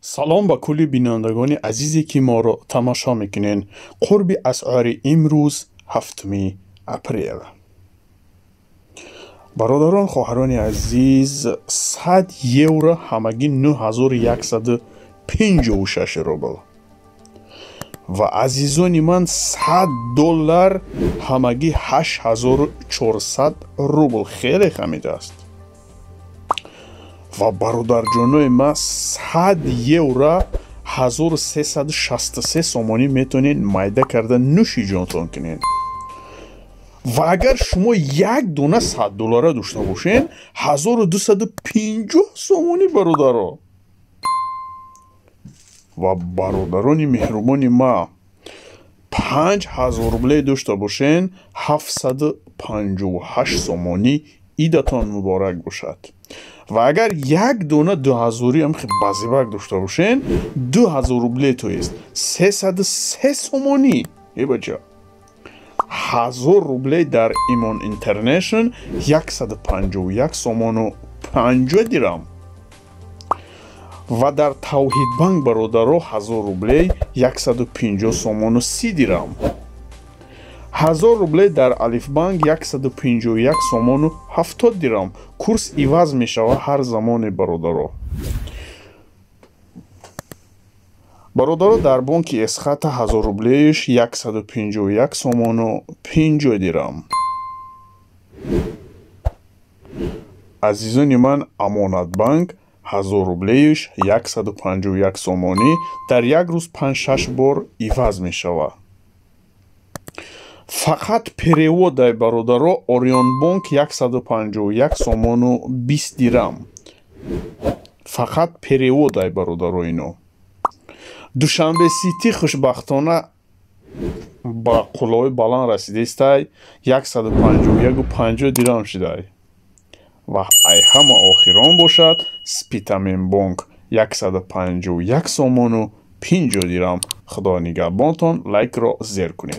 салом ба кулли бинандагони азизе ки моро тамошо мекунед. қурби асъори имрӯз 7 апрел. бародарон, хоҳарони азиз, 100 евро ҳамагӣ 9156 рубл ва азизони ман 100 доллар ҳамагӣ 8400 рубл. хеле хамида аст. ва бародарҷонои ман 100 евро 1363 сомонӣ метавонед майда карда нӯши ҷонтон кунед. ва агар шумо як дона 100 доллара дошта бошед 1250 сомонӣ бародаро. ва бародарони меҳрубони ма 5000 рубле дошта бошед 758 сомонӣ. идатон муборак бошад. ва агар як дона 2000 ам базибак дошта бошед 2000 рубле тоест 303 сомонӣ. ебаҷа 1000 рубле дар Имон Интернешнл 151 сомону 50 дирам. ва дар Тавҳидбанк бародаро 1000 рубле 150 сомону 30 дирам. 1000 рубле дар Алифбанк 151 сомону 70 дирам. курс иваз мешава ҳар замоне бародаро. бародаро дар бонки Эсхата 1000 рублеиш 151 сомону 50 дирам. азизони ман, Амонатбанк 1000 рублеиш 151 сомонӣ дар як рӯз 5-6 бор иваз мешава. фақат переводай бародаро Орионбанк 151 сомону 20 дирам. фақат переводай бародаро ино. Душанбе Сити хушбахтона ба қуллаои баланд расидестай 151 дирам шидай. ва ай ҳама охирон бошад Спитаменбанк 151 сомону 50 дирам. худо нигаҳбонтон. лайкро зер кунед.